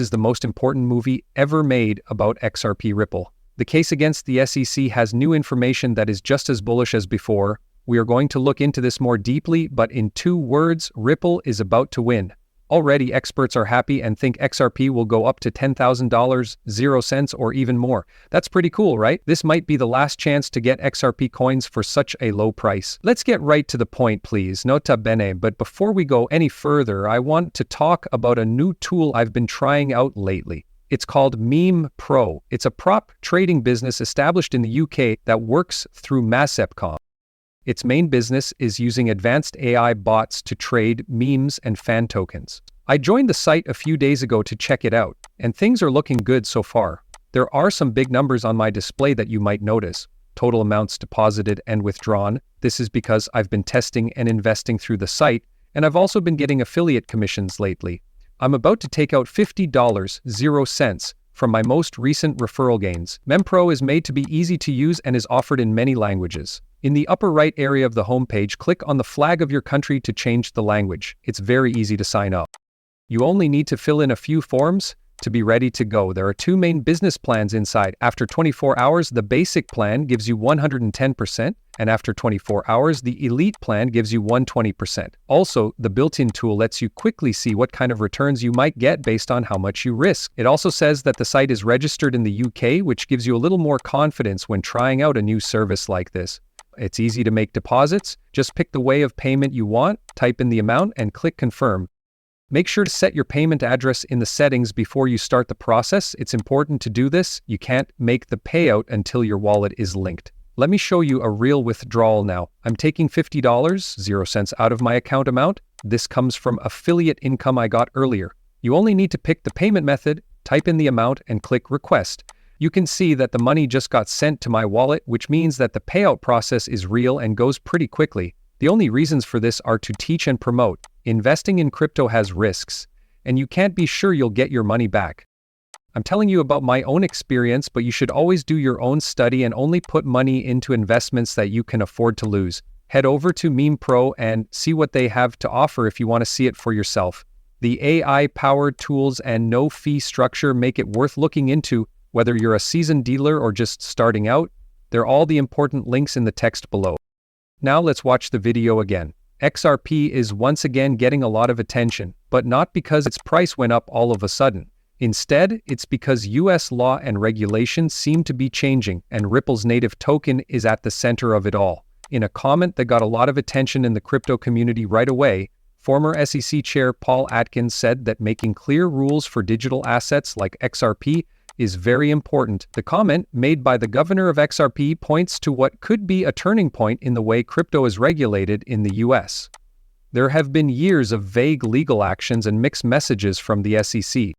is the most important movie ever made about XRP Ripple. The case against the SEC has new information that is just as bullish as before. We are going to look into this more deeply, but in 2 words, Ripple is about to win. Already, experts are happy and think XRP will go up to $10,000, 0 cents, or even more. That's pretty cool, right? This might be the last chance to get XRP coins for such a low price. Let's get right to the point, please. Nota bene, but before we go any further, I want to talk about a new tool I've been trying out lately. It's called Meme Pro. It's a prop trading business established in the UK that works through Massepcom. Its main business is using advanced AI bots to trade memes and fan tokens. I joined the site a few days ago to check it out, and things are looking good so far. There are some big numbers on my display that you might notice. Total amounts deposited and withdrawn. This is because I've been testing and investing through the site, and I've also been getting affiliate commissions lately. I'm about to take out $50, 0 cents, from my most recent referral gains. MemPro is made to be easy to use and is offered in many languages. In the upper right area of the homepage, click on the flag of your country to change the language. It's very easy to sign up. You only need to fill in a few forms to be ready to go. There are 2 main business plans inside. After 24 hours, the basic plan gives you 110%, and after 24 hours, the elite plan gives you 120%. Also, the built-in tool lets you quickly see what kind of returns you might get based on how much you risk. It also says that the site is registered in the UK, which gives you a little more confidence when trying out a new service like this. It's easy to make deposits. Just pick the way of payment you want, type in the amount, and click confirm. Make sure to set your payment address in the settings before you start the process. It's important to do this. You can't make the payout until your wallet is linked. Let me show you a real withdrawal now. I'm taking $50, 0 cents out of my account amount. This comes from affiliate income I got earlier. You only need to pick the payment method, type in the amount, and click request. You can see that the money just got sent to my wallet, which means that the payout process is real and goes pretty quickly. The only reasons for this are to teach and promote. Investing in crypto has risks, and you can't be sure you'll get your money back. I'm telling you about my own experience, but you should always do your own study and only put money into investments that you can afford to lose. Head over to Meme Pro and see what they have to offer if you want to see it for yourself. The AI-powered tools and no-fee structure make it worth looking into. Whether you're a seasoned dealer or just starting out, they're all the important links in the text below. Now let's watch the video again. XRP is once again getting a lot of attention, but not because its price went up all of a sudden. Instead, it's because US law and regulations seem to be changing, and Ripple's native token is at the center of it all. In a comment that got a lot of attention in the crypto community right away, former SEC Chair Paul Atkins said that making clear rules for digital assets like XRP is very important. The comment made by the governor of XRP points to what could be a turning point in the way crypto is regulated in the US. There have been years of vague legal actions and mixed messages from the SEC.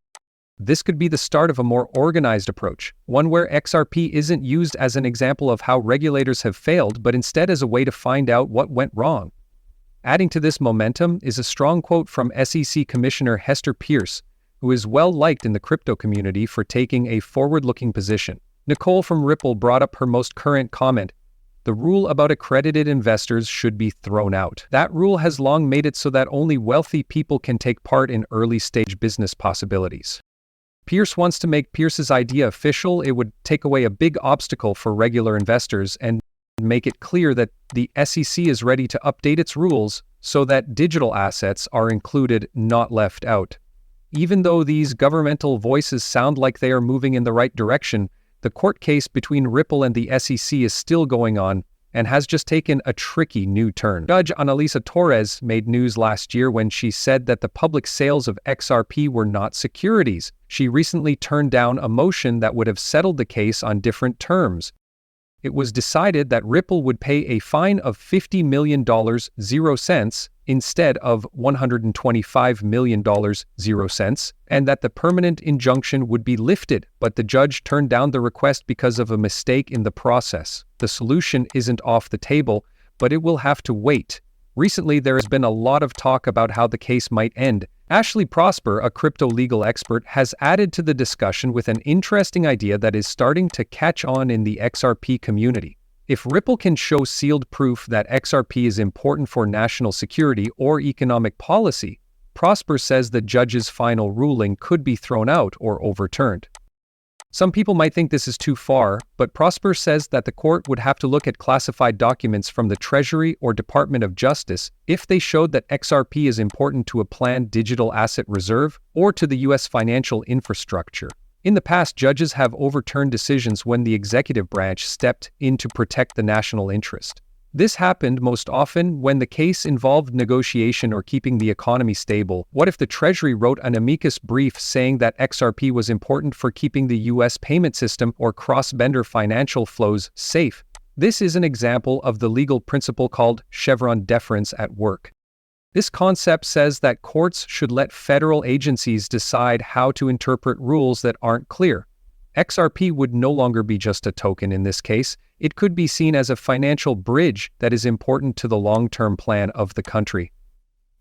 This could be the start of a more organized approach, one where XRP isn't used as an example of how regulators have failed, but instead as a way to find out what went wrong. Adding to this momentum is a strong quote from SEC Commissioner Hester Peirce, who is well liked in the crypto community for taking a forward-looking position. Nicole from Ripple brought up her most current comment: the rule about accredited investors should be thrown out. That rule has long made it so that only wealthy people can take part in early-stage business possibilities. Peirce wants to make Peirce's idea official. It would take away a big obstacle for regular investors and make it clear that the SEC is ready to update its rules so that digital assets are included, not left out. Even though these governmental voices sound like they are moving in the right direction, the court case between Ripple and the SEC is still going on and has just taken a tricky new turn. Judge Analisa Torres made news last year when she said that the public sales of XRP were not securities. She recently turned down a motion that would have settled the case on different terms. It was decided that Ripple would pay a fine of $50 million, 0 cents, instead of $125 million, 0 cents, and that the permanent injunction would be lifted, but the judge turned down the request because of a mistake in the process. The solution isn't off the table, but it will have to wait. Recently, there has been a lot of talk about how the case might end. Ashley Prosper, a crypto legal expert, has added to the discussion with an interesting idea that is starting to catch on in the XRP community. If Ripple can show sealed proof that XRP is important for national security or economic policy, Prosper says the judge's final ruling could be thrown out or overturned. Some people might think this is too far, but Prosper says that the court would have to look at classified documents from the Treasury or Department of Justice if they showed that XRP is important to a planned digital asset reserve or to the U.S. financial infrastructure. In the past, judges have overturned decisions when the executive branch stepped in to protect the national interest. This happened most often when the case involved negotiation or keeping the economy stable. What if the Treasury wrote an amicus brief saying that XRP was important for keeping the U.S. payment system or cross-border financial flows safe? This is an example of the legal principle called Chevron deference at work. This concept says that courts should let federal agencies decide how to interpret rules that aren't clear. XRP would no longer be just a token in this case. It could be seen as a financial bridge that is important to the long-term plan of the country.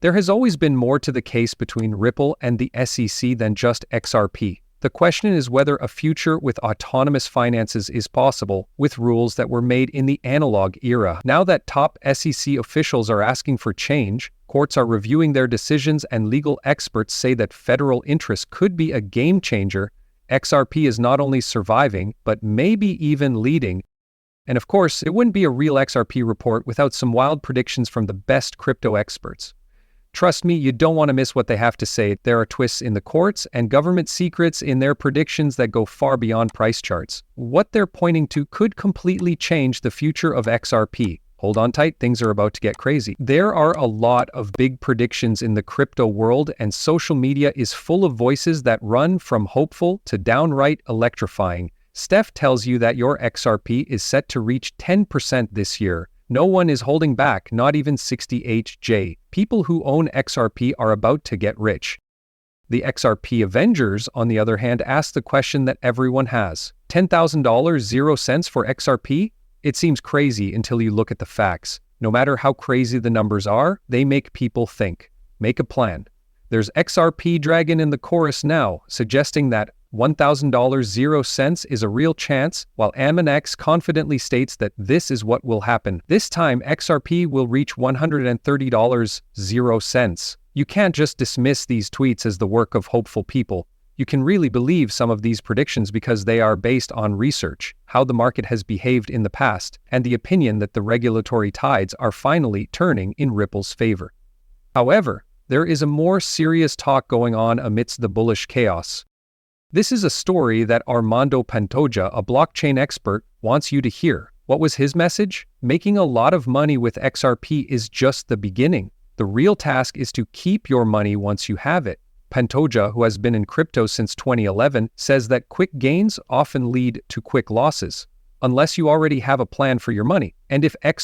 There has always been more to the case between Ripple and the SEC than just XRP. The question is whether a future with autonomous finances is possible with rules that were made in the analog era. Now that top SEC officials are asking for change, courts are reviewing their decisions, and legal experts say that federal interest could be a game changer. XRP is not only surviving, but maybe even leading. And of course, it wouldn't be a real XRP report without some wild predictions from the best crypto experts. Trust me, you don't want to miss what they have to say. There are twists in the courts and government secrets in their predictions that go far beyond price charts. What they're pointing to could completely change the future of XRP. Hold on tight, things are about to get crazy. There are a lot of big predictions in the crypto world, and social media is full of voices that run from hopeful to downright electrifying. Steph tells you that your XRP is set to reach 10% this year. No one is holding back, not even 60HJ. People who own XRP are about to get rich. The XRP Avengers, on the other hand, ask the question that everyone has. $10,000 0 cents for XRP? It seems crazy until you look at the facts. No matter how crazy the numbers are, they make people think. Make a plan. There's XRP Dragon in the chorus now, suggesting that $1,000 0 cents is a real chance, while AMNX confidently states that this is what will happen. This time, XRP will reach $130 0 cents. You can't just dismiss these tweets as the work of hopeful people. You can really believe some of these predictions because they are based on research, how the market has behaved in the past, and the opinion that the regulatory tides are finally turning in Ripple's favor. However, there is a more serious talk going on amidst the bullish chaos. This is a story that Armando Pantoja, a blockchain expert, wants you to hear. What was his message? Making a lot of money with XRP is just the beginning. The real task is to keep your money once you have it. Pantoja, who has been in crypto since 2011, says that quick gains often lead to quick losses, unless you already have a plan for your money. And if XRP